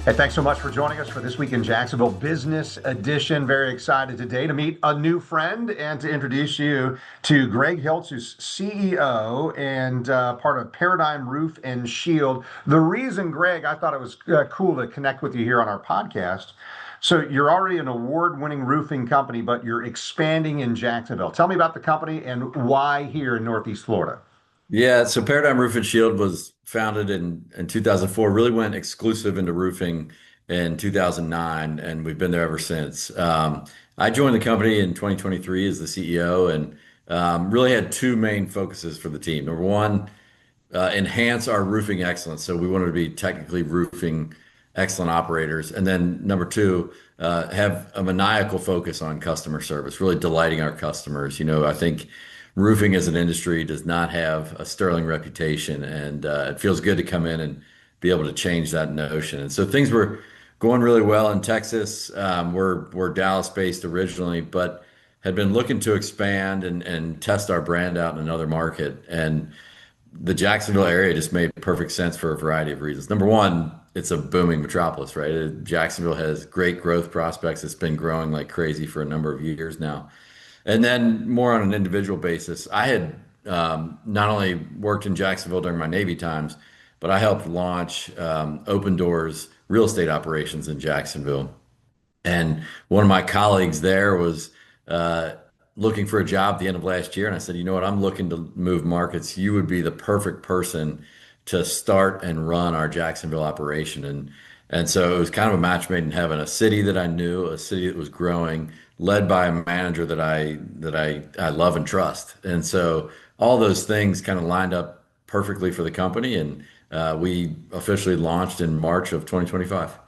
Hey, thanks so much for joining us for this week in Jacksonville Business Edition. Very excited today to meet a new friend and to introduce you to Greg Hiltz, who's CEO and part of Paradigm Roof and Shield. The reason, Greg, I thought it was cool to connect with you here on our podcast. So you're already an award-winning roofing company, but you're expanding in Jacksonville. Tell me about the company and why here in Northeast Florida. Yeah, so Paradigm Roof and Shield was founded in 2004, really went exclusive into roofing in 2009, and we've been there ever since. I joined the company in 2023 as the CEO and really had two main focuses for the team. Number one, enhance our roofing excellence. So we wanted to be technically roofing excellent operators. And then number two, have a maniacal focus on customer service, really delighting our customers. I think roofing as an industry does not have a sterling reputation, and it feels good to come in and be able to change that notion. And so things were going really well in Texas. We're Dallas-based originally, but had been looking to expand and test our brand out in another market. And the Jacksonville area just made perfect sense for a variety of reasons. Number one, it's a booming metropolis, right? Jacksonville has great growth prospects. It's been growing like crazy for a number of years now. And then more on an individual basis, I had not only worked in Jacksonville during my Navy times, but I helped launch Open Doors real estate operations in Jacksonville. And one of my colleagues there was looking for a job at the end of last year. And I said, you know what, I'm looking to move markets. You would be the perfect person to start and run our Jacksonville operation. And so it was kind of a match made in heaven, a city that I knew, a city that was growing, led by a manager that I love and trust. And so all those things kind of lined up perfectly for the company. And we officially launched in March of 2025.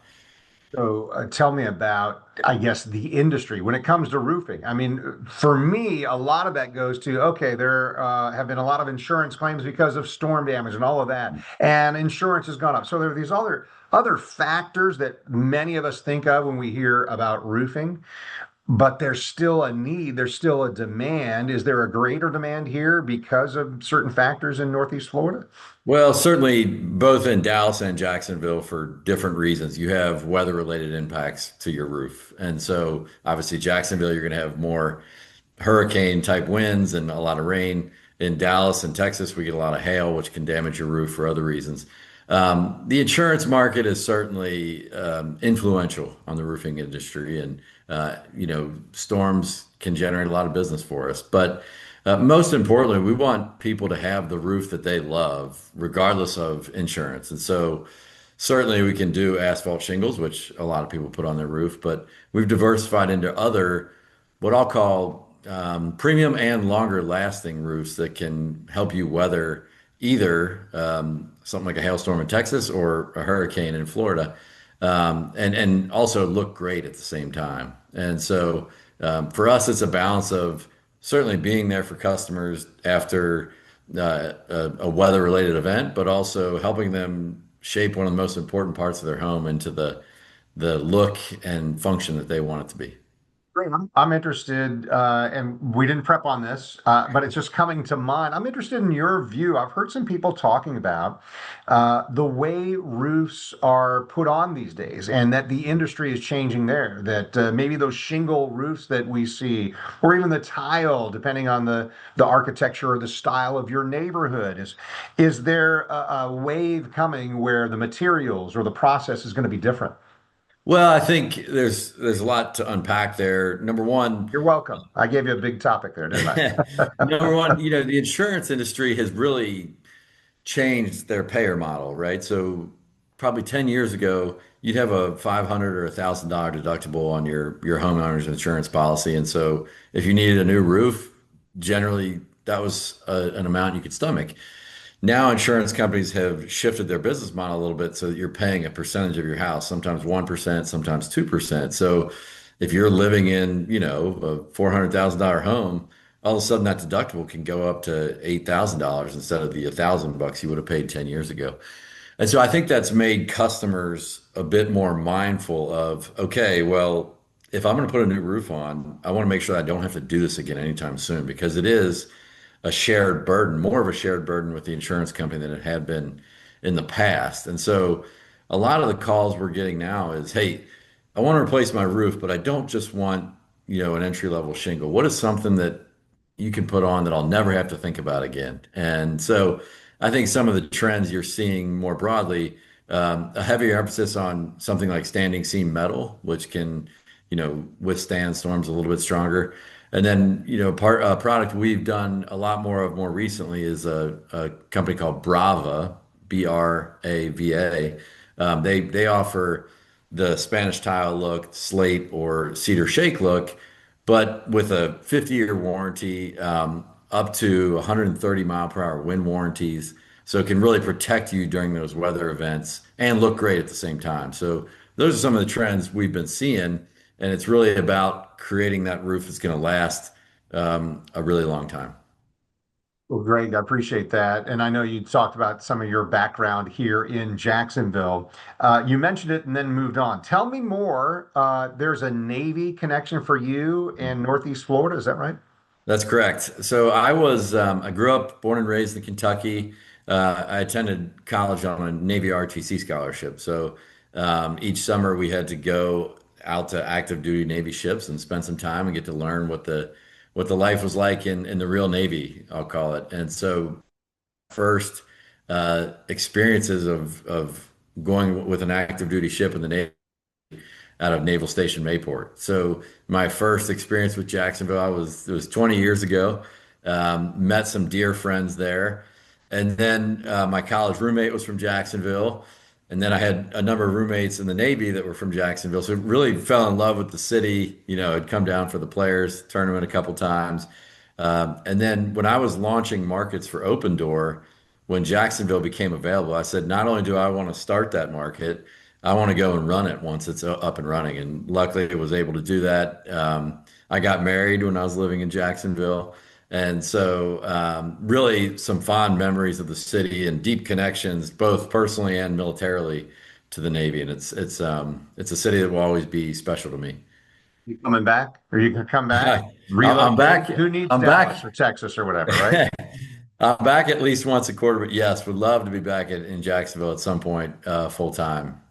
So tell me about, I guess, the industry when it comes to roofing. I mean, for me, a lot of that goes to, okay, there have been a lot of insurance claims because of storm damage and all of that, and insurance has gone up. So there are these other factors that many of us think of when we hear about roofing, but there's still a need, there's still a demand. Is there a greater demand here because of certain factors in Northeast Florida? Well, certainly both in Dallas and Jacksonville for different reasons. You have weather-related impacts to your roof. And so obviously Jacksonville, you're going to have more hurricane type winds and a lot of rain. In Dallas and Texas, we get a lot of hail, which can damage your roof for other reasons. The insurance market is certainly influential on the roofing industry, and storms can generate a lot of business for us. But most importantly, we want people to have the roof that they love, regardless of insurance. And so certainly we can do asphalt shingles, which a lot of people put on their roof, but we've diversified into other, what I'll call premium and longer lasting roofs that can help you weather either something like a hailstorm in Texas or a hurricane in Florida, and also look great at the same time. And so for us, it's a balance of certainly being there for customers after a weather-related event, but also helping them shape one of the most important parts of their home into the look and function that they want it to be. Great. I'm interested, and we didn't prep on this, but it's just coming to mind. I'm interested in your view. I've heard some people talking about the way roofs are put on these days, and that the industry is changing there. That maybe those shingle roofs that we see, or even the tile, depending on the architecture or the style of your neighborhood, is there a wave coming where the materials or the process is going to be different? Well, I think there's a lot to unpack there. Number one, You're welcome. I gave you a big topic there, didn't I? number one, the insurance industry has really changed their payer model, right? So probably 10 years ago, you'd have a $500 or $1,000 deductible on your homeowner's insurance policy. And so if you needed a new roof, generally that was an amount you could stomach. Now insurance companies have shifted their business model a little bit so that you're paying a percentage of your house, sometimes 1%, sometimes 2%. So if you're living in, a $400,000 home, all of a sudden that deductible can go up to $8,000 instead of the $1,000 you would have paid 10 years ago. And so I think that's made customers a bit more mindful of, okay, well, if I'm going to put a new roof on, I want to make sure that I don't have to do this again anytime soon, because it is a shared burden, more of a shared burden with the insurance company than it had been in the past. And so a lot of the calls we're getting now is, hey, I want to replace my roof, but I don't just want, an entry level shingle. What is something that you can put on that I'll never have to think about again? And so I think some of the trends you're seeing more broadly, a heavier emphasis on something like standing seam metal, which can, withstand storms a little bit stronger. And then, a product we've done a lot more of more recently is a company called Brava, Brava. They offer the Spanish tile look, slate or cedar shake look, but with a 50-year warranty, up to 130 mile per hour wind warranties. So it can really protect you during those weather events and look great at the same time. So those are some of the trends we've been seeing, and it's really about creating that roof that's going to last a really long time. Well, Greg, I appreciate that. And I know you talked about some of your background here in Jacksonville. You mentioned it and then moved on. Tell me more. There's a Navy connection for you in Northeast Florida. Is that right? That's correct. So I grew up, born and raised in Kentucky. I attended college on a Navy RTC scholarship. So each summer we had to go out to active duty Navy ships and spend some time and get to learn what the life was like in the real Navy, I'll call it. And so first experiences of going with an active duty ship in the Navy out of Naval Station Mayport. So my first experience with Jacksonville, it was 20 years ago. Met some dear friends there, and then my college roommate was from Jacksonville, and then I had a number of roommates in the Navy that were from Jacksonville. So really fell in love with the city. I'd come down for the players tournament a couple times, and then when I was launching markets for Open Door, when Jacksonville became available, I said, not only do I want to start that market, I want to go and run it once it's up and running. And luckily, I was able to do that. I got married when I was living in Jacksonville. And so, really, some fond memories of the city and deep connections, both personally and militarily, to the Navy. And it's a city that will always be special to me. You coming back? Or you can come back? I'm Relocate? back. Who needs I'm Dallas back. or Texas or whatever, right? I'm back at least once a quarter, but yes, would love to be back in Jacksonville at some point, full time.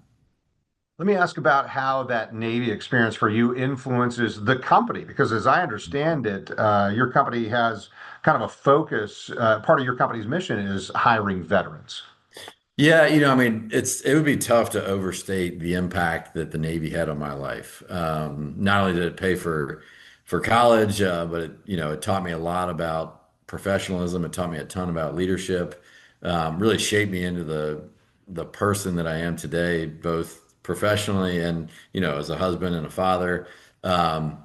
Let me ask about how that Navy experience for you influences the company, because as I understand it, your company has kind of a focus. Part of your company's mission is hiring veterans. Yeah, I mean, it would be tough to overstate the impact that the Navy had on my life. Not only did it pay for college, but it taught me a lot about professionalism. It taught me a ton about leadership. Really shaped me into the person that I am today, both professionally and as a husband and a father. Um,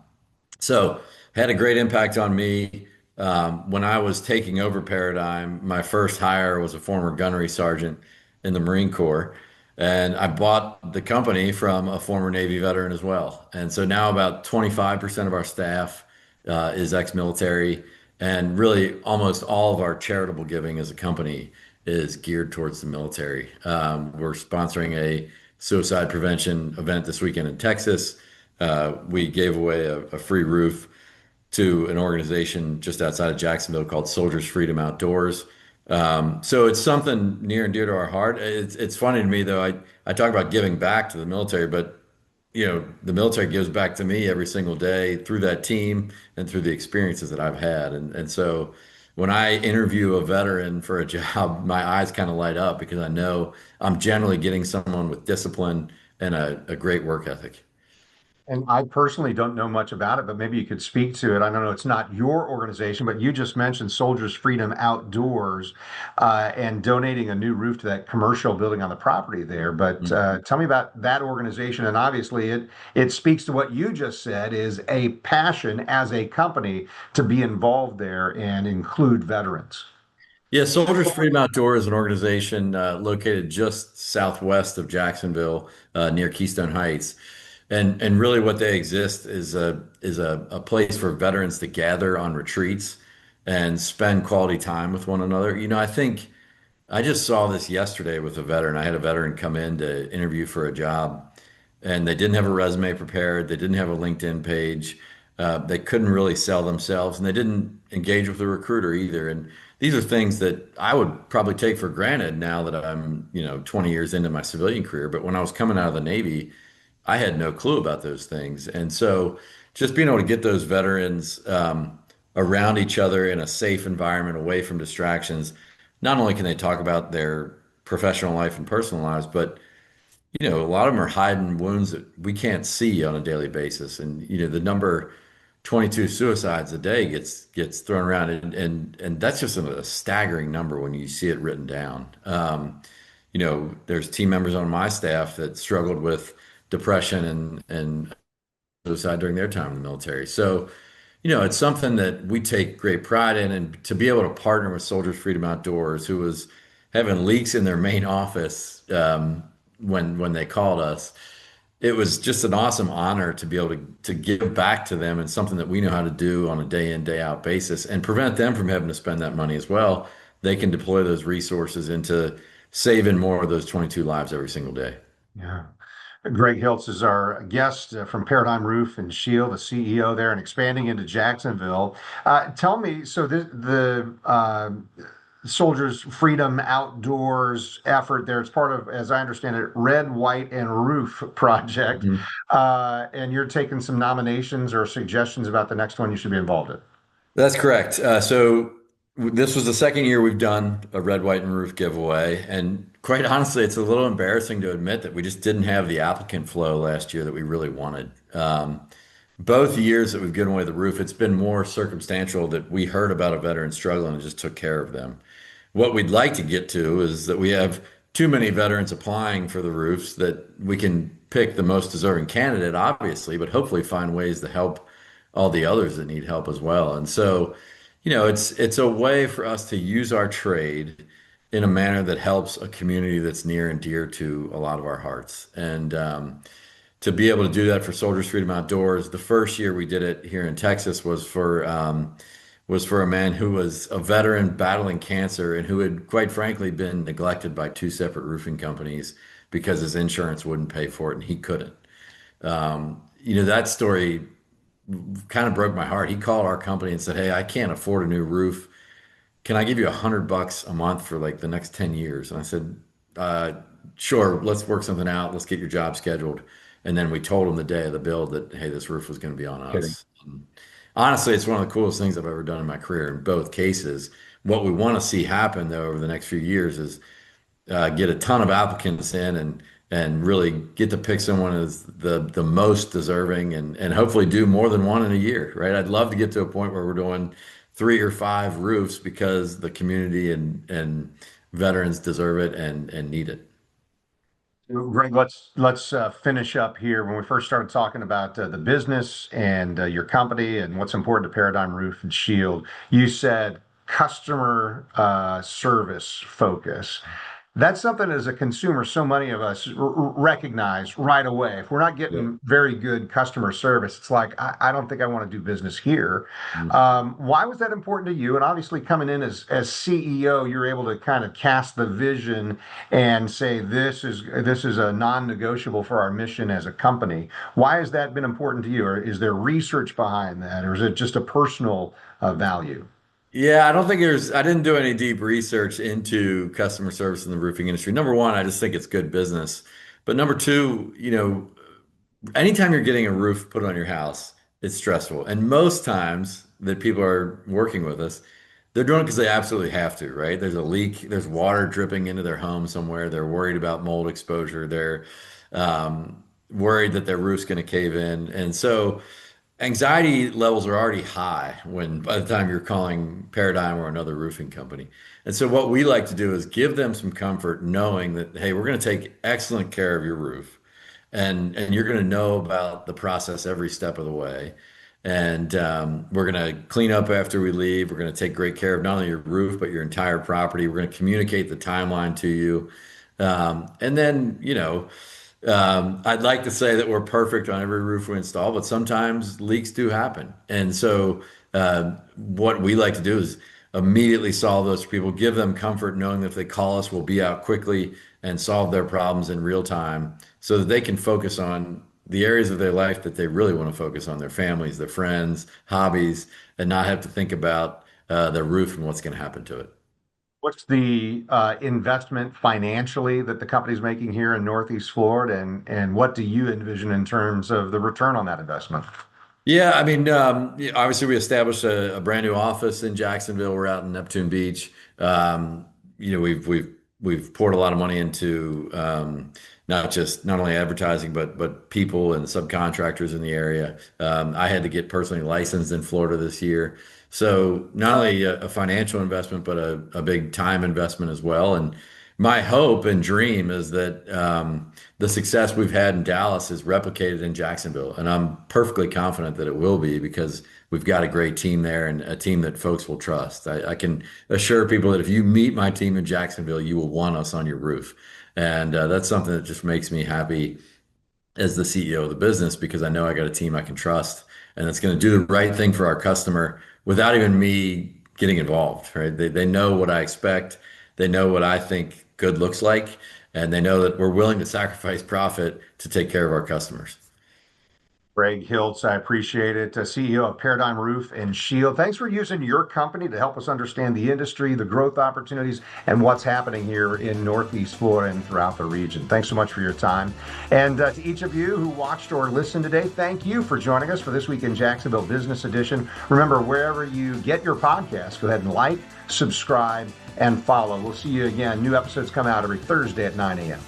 so had a great impact on me. When I was taking over Paradigm, my first hire was a former gunnery sergeant in the Marine Corps. And I bought the company from a former Navy veteran as well. And so now about 25% of our staff is ex-military. And really almost all of our charitable giving as a company is geared towards the military. We're sponsoring a suicide prevention event this weekend in Texas. We gave away a free roof to an organization just outside of Jacksonville called Soldiers Freedom Outdoors. So it's something near and dear to our heart. It's funny to me though. I talk about giving back to the military, but the military gives back to me every single day through that team and through the experiences that I've had. And so when I interview a veteran for a job, my eyes kind of light up because I know I'm generally getting someone with discipline and a great work ethic. And I personally don't know much about it, but maybe you could speak to it. I don't know, it's not your organization, but you just mentioned Soldiers Freedom Outdoors and donating a new roof to that commercial building on the property there. But tell me about that organization. And obviously, it speaks to what you just said is a passion as a company to be involved there and include veterans. Yeah, Soldiers Freedom Outdoor is an organization located just southwest of Jacksonville, near Keystone Heights. And really what they exist is a place for veterans to gather on retreats and spend quality time with one another. I think I just saw this yesterday with a veteran. I had a veteran come in to interview for a job, and they didn't have a resume prepared. They didn't have a LinkedIn page. They couldn't really sell themselves, and they didn't engage with the recruiter either. And these are things that I would probably take for granted now that I'm, 20 years into my civilian career. But when I was coming out of the Navy, I had no clue about those things. And so just being able to get those veterans around each other in a safe environment, away from distractions, not only can they talk about their professional life and personal lives, but a lot of them are hiding wounds that we can't see on a daily basis. And the number 22 suicides a day gets thrown around, and that's just a staggering number when you see it written down. There's team members on my staff that struggled with depression and suicide during their time in the military. So, it's something that we take great pride in, and to be able to partner with Soldiers Freedom Outdoors, who was having leaks in their main office when they called us, it was just an awesome honor to be able to give back to them and something that we know how to do on a day in, day out basis and prevent them from having to spend that money as well. They can deploy those resources into saving more of those 22 lives every single day. Yeah. Greg Hiltz is our guest from Paradigm Roof and Shield, the CEO there, and expanding into Jacksonville. Tell me, so the Soldiers Freedom Outdoors effort there, it's part of, as I understand it, Red, White, and Roof project. Mhm. And you're taking some nominations or suggestions about the next one you should be involved in. That's correct. So this was the second year we've done a red, white, and roof giveaway. And quite honestly, it's a little embarrassing to admit that we just didn't have the applicant flow last year that we really wanted. Both years that we've given away the roof, it's been more circumstantial that we heard about a veteran struggling and just took care of them. What we'd like to get to is that we have too many veterans applying for the roofs that we can pick the most deserving candidate, obviously, but hopefully find ways to help all the others that need help as well. And so, it's a way for us to use our trade in a manner that helps a community that's near and dear to a lot of our hearts. And to be able to do that for Soldiers Freedom Outdoors, the first year we did it here in Texas was for a man who was a veteran battling cancer and who had, quite frankly, been neglected by two separate roofing companies because his insurance wouldn't pay for it and he couldn't. That story kind of broke my heart. He called our company and said, "Hey, I can't afford a new roof. Can I give you $100 a month for like the next 10 years?" And I said, uh, "Sure, let's work something out. Let's get your job scheduled." And then we told him the day of the build that, hey, this roof was going to be on Kidding. us. And honestly, it's one of the coolest things I've ever done in my career in both cases. What we want to see happen, though, over the next few years is get a ton of applicants in and really get to pick someone as the most deserving and hopefully do more than one in a year, right? I'd love to get to a point where we're doing 3 or 5 roofs because the community and veterans deserve it and need it. Greg, let's finish up here. When we first started talking about the business and your company and what's important to Paradigm Roof and Shield, you said customer service focus. That's something as a consumer, so many of us recognize right away. If we're not Yeah. getting very good customer service, it's like, I don't think I want to do business here. Mm. Why was that important to you? And obviously, coming in as CEO, you're able to kind of cast the vision and say, this is a non-negotiable for our mission as a company. Why has that been important to you? Or is there research behind that? Or is it just a personal value? Yeah, I didn't do any deep research into customer service in the roofing industry. Number one, I just think it's good business. But number two, anytime you're getting a roof put on your house, it's stressful. And most times that people are working with us, they're doing it because they absolutely have to, right? There's a leak, there's water dripping into their home somewhere. They're worried about mold exposure. They're worried that their roof's going to cave in. And so anxiety levels are already high when by the time you're calling Paradigm or another roofing company. And so what we like to do is give them some comfort knowing that, hey, we're going to take excellent care of your roof and you're going to know about the process every step of the way. And we're going to clean up after we leave. We're going to take great care of not only your roof, but your entire property. We're going to communicate the timeline to you. And then, I'd like to say that we're perfect on every roof we install, but sometimes leaks do happen. And so, what we like to do is immediately solve those for people, give them comfort knowing that if they call us, we'll be out quickly and solve their problems in real time so that they can focus on the areas of their life that they really want to focus on, their families, their friends, hobbies, and not have to think about the roof and what's going to happen to it. What's the investment financially that the company's making here in Northeast Florida, and what do you envision in terms of the return on that investment? Yeah, I mean, yeah, obviously we established a brand new office in Jacksonville. We're out in Neptune Beach. We've poured a lot of money into not only advertising but people and subcontractors in the area. I had to get personally licensed in Florida this year, so not only a financial investment but a big time investment as well. And my hope and dream is that the success we've had in Dallas is replicated in Jacksonville, and I'm perfectly confident that it will be because we've got a great team there and a team that folks will trust. I can assure people that if you meet my team in Jacksonville, you will want us on your roof, and that's something that just makes me happy as the CEO of the business because I know I got a team I can trust and it's going to do the right thing for our customer without even me getting involved, right? They know what I expect. They know what I think good looks like, and they know that we're willing to sacrifice profit to take care of our customers. Greg Hiltz, I appreciate it. CEO of Paradigm Roof and Shield. Thanks for using your company to help us understand the industry, the growth opportunities, and what's happening here in Northeast Florida and throughout the region. Thanks so much for your time. And to each of you who watched or listened today, thank you for joining us for This Week in Jacksonville Business Edition. Remember, wherever you get your podcasts, go ahead and like, subscribe, and follow. We'll see you again. New episodes come out every Thursday at 9 a.m.